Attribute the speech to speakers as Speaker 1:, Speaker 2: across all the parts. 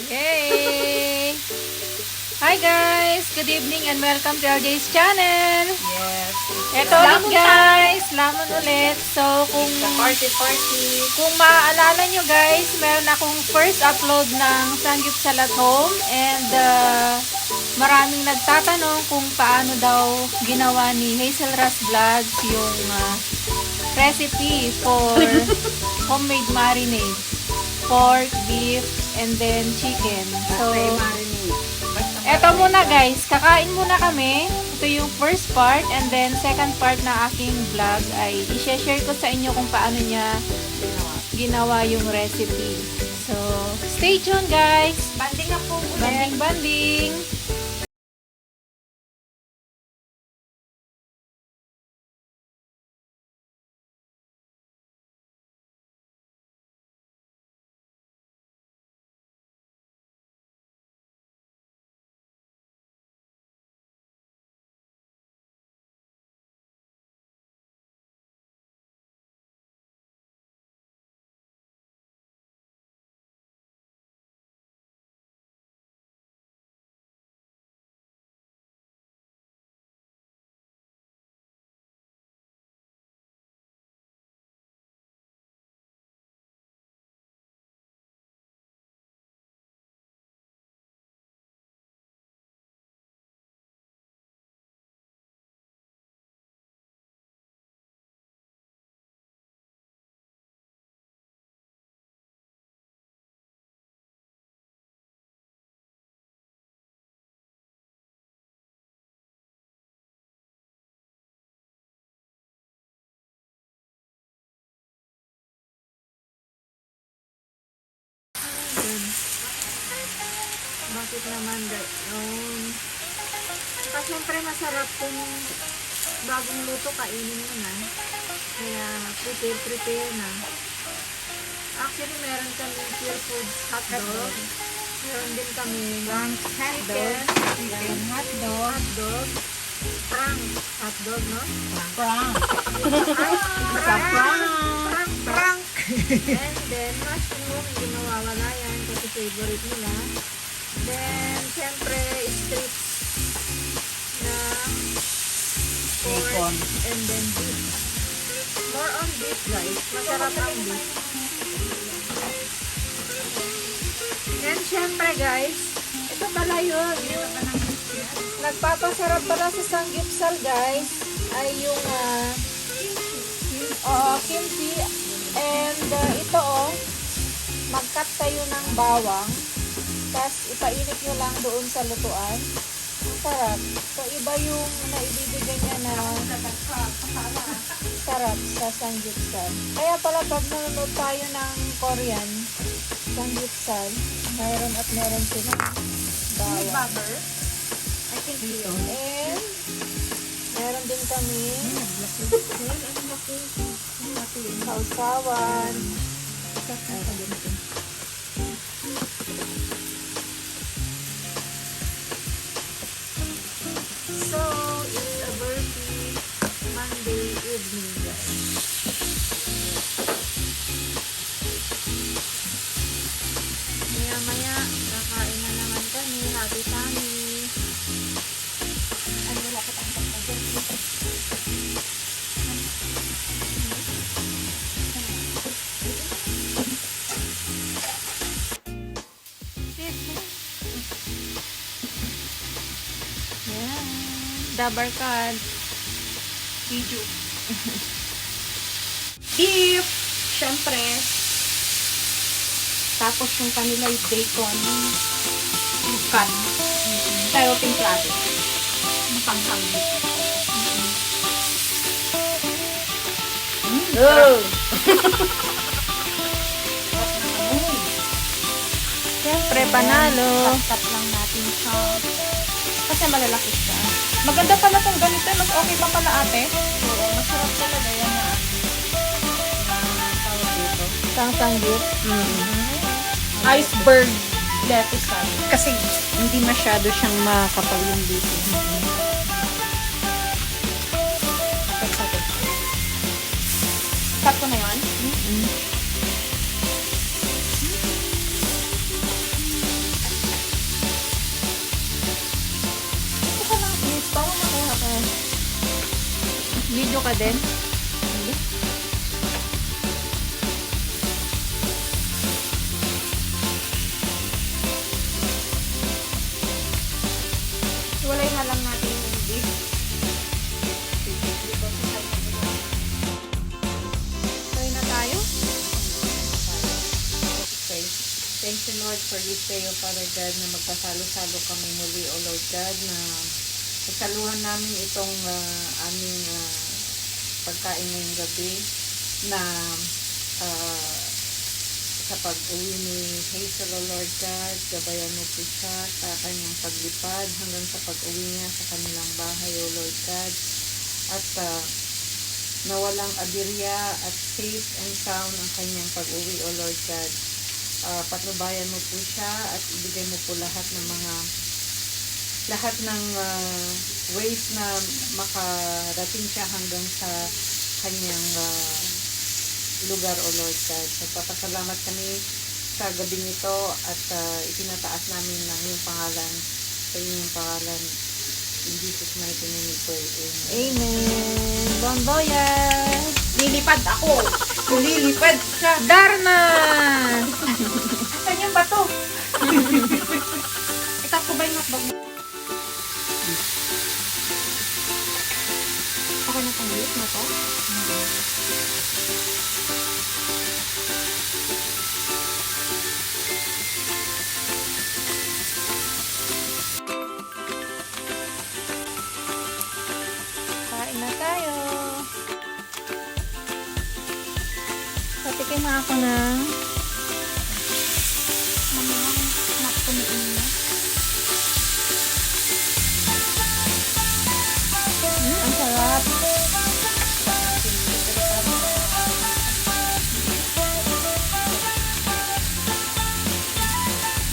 Speaker 1: Yay! Hi guys! Good evening and welcome to LJ's channel!
Speaker 2: Yes.
Speaker 1: Ito ulit guys! Lamon ulit. So kung
Speaker 2: Party.
Speaker 1: kung maaalala nyo guys, meron akong first upload ng Sanggupsal at Home and maraming nagtatanong kung paano daw ginawa ni Hazel Ras Vlogs yung recipe for homemade marinade. Pork, beef, and then chicken. So, eto muna guys, kakain muna kami. Ito yung first part and then second part na aking vlog ay i-share ko sa inyo kung paano niya ginawa yung recipe. So, stay tuned guys!
Speaker 2: Banding na po ulit.
Speaker 1: Banding! Bakit naman yun? Saka syempre masarap kung bagong luto kainin mo na. Kaya prepare na. Actually, meron kami Pure Foods hotdog. Meron din kami chicken hotdog. Prank hotdog, no? Prank. And then, mushroom, hindi mawawala yan kasi favorite nila. Then, syempre, strips na pork and then beef. More on beef, guys. Masarap ang beef. And syempre, guys, ito pala yun. Yung nagpapasarap pala sa Sanggupsal, guys, ay yung kimchi. And ito, mag-cut kayo ng bawang. Tapos, ipainit nyo lang doon sa lutuan. Ang sarap. So, iba yung naibibigay niya na sarap sa Sanggupsal. Kaya pala, pag nanonood tayo ng Korean, Sanggupsal, meron at meron silang bawang.
Speaker 2: I think dito.
Speaker 1: And, meron din kami sausawan. So, it's a birthday Monday evening, guys. Maya-maya, kakain na naman kami. Happy family. Ano wala ko tayong pagkakas? Dabarkad. Video.
Speaker 2: Beef. Siyempre. Tapos yung kanila yung bacon. Yung cut. Tayo timplado. Yung pangkalbi. Oh!
Speaker 1: Siyempre, panalo.
Speaker 2: Cut lang natin siya. Kasi malalaki siya. Maganda pala tong ganito. Mas okay pa pala ate. Oo, masarap talaga yan na tawag dito.
Speaker 1: Sanggip.
Speaker 2: Iceberg lettuce tayo.
Speaker 3: Kasi hindi masyado siyang makapal yung dito.
Speaker 2: Cut ko na yun.
Speaker 1: Nag-video ka din?
Speaker 2: Iwalay na lang natin yung beef. Try na tayo.
Speaker 3: Okay. Thank you, Lord, for this day, O Father God, na magpasalo-salo kami muli, O Lord God, na pagsaluhan namin itong aming pagkain ngayong gabi na sa pag-uwi ni Hazel, O Lord God, gabayan mo po siya sa kanyang paglipad hanggang sa pag-uwi niya sa kanilang bahay, O Lord God, at na walang aberya at safe and sound ang kanyang pag-uwi, O Lord God. Patnubayan mo po siya at ibigay mo po lahat ng ways na makarating siya hanggang sa kanyang lugar, O Lord God. Nagpapasalamat kami sa gabi nito at itinataas namin ng iyong pangalan sa inyong pangalan. In Jesus' mighty name we pray. Amen.
Speaker 1: Amen. Bamboyan!
Speaker 2: Lilipad ako. Lilipad siya.
Speaker 1: Darna!
Speaker 2: Saan yung bato? Itas ko ba yung hotdog mo? Okay na pang beef na to?
Speaker 1: Kain na tayo. Patikin na ako ng
Speaker 2: Mamaya, nakumiin na.
Speaker 1: ang sarap.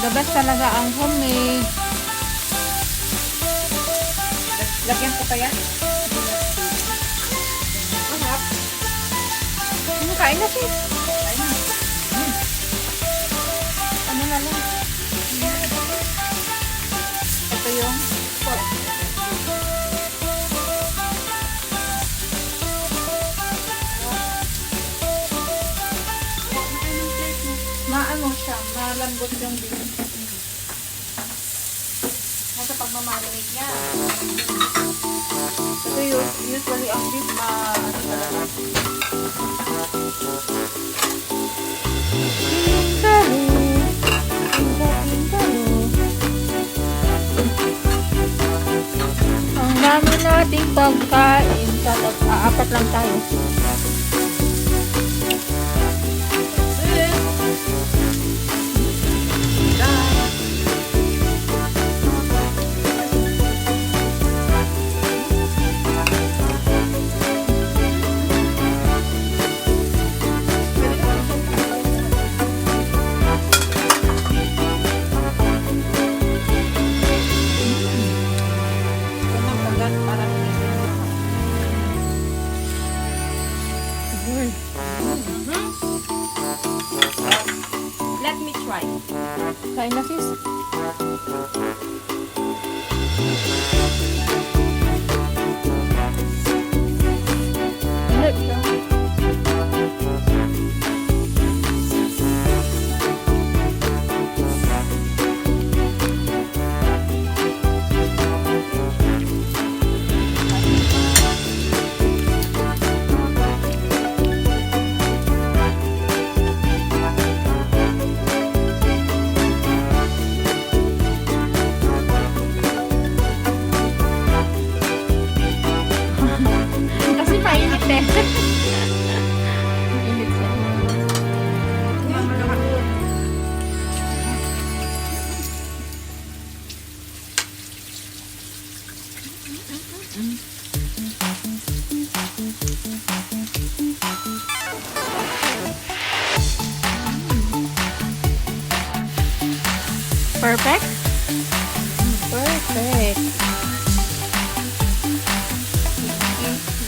Speaker 1: The best talaga ang homemade.
Speaker 2: Lagyan ko pa yan? Masarap.
Speaker 1: Kain na sis.
Speaker 2: Kain na.
Speaker 1: Ano na lang. Ito yung
Speaker 2: Pork. Maano siya, malambot yung beef. Nasa pagmamarinate niya. Kasi usually ang beef ano talaga.
Speaker 1: ang dami nating pagkain. Apat lang tayo.
Speaker 2: Let me try.
Speaker 1: Kain na sis.
Speaker 2: Kasi mainit eh.
Speaker 1: Init siya. Perfect? Perfect.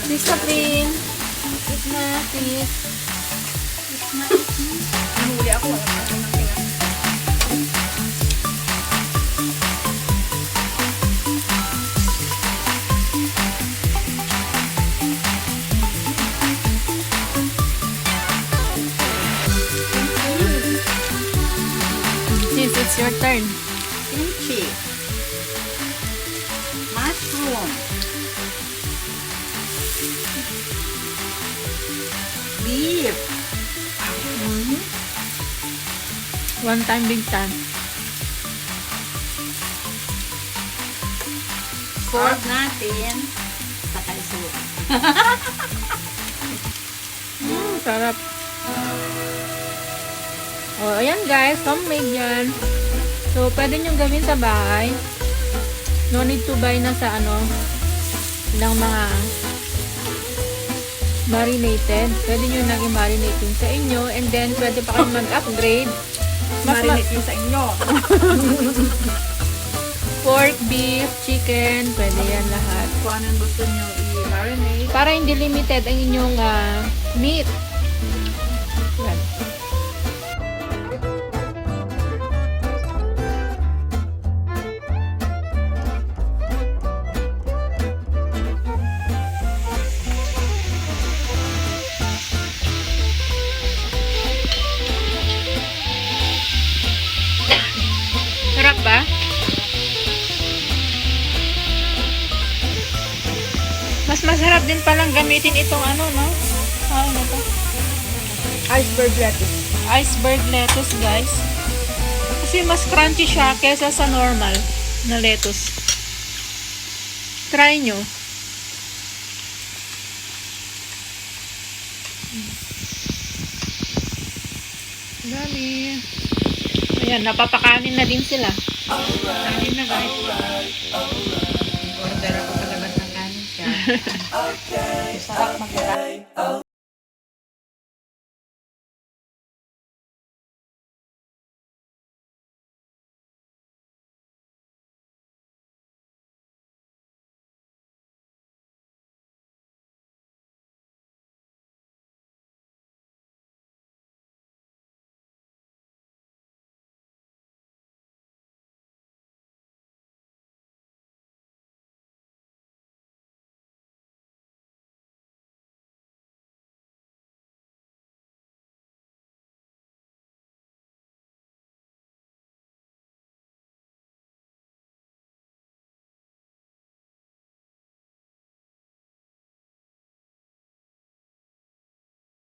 Speaker 1: Sis Catherine. Eat na, sis.
Speaker 2: Nahuli ako. Wala pa ako ng tingnan.
Speaker 1: It's your turn.
Speaker 3: Kimchi. Mushroom. Beef.
Speaker 1: One time, big time.
Speaker 3: Pork natin. Saka isuwa.
Speaker 1: Sarap. Oh, ayan guys, homemade yan. So, pwede nyo gawin sa bahay. No need to buy na sa ano, ng mga marinated. Pwede nyo nang i-marinate yun sa inyo. And then, pwede pa kayo mag-upgrade.
Speaker 2: Marinate yun sa inyo.
Speaker 1: Pork, beef, chicken, pwede yan lahat.
Speaker 2: Kung anong gusto nyo i-marinate.
Speaker 1: Para hindi limited ang inyong meat. Yan. Sarap ba? Mas masarap din palang gamitin itong ano, no? Ano to?
Speaker 2: Iceberg lettuce.
Speaker 1: Iceberg lettuce, guys. Kasi mas crunchy siya kesa sa normal na lettuce. Try nyo. Dami. Ayan, napapakanin na din sila.
Speaker 3: Kanin na guys. Order ako palabas ng kanin siya.
Speaker 2: Sarap mag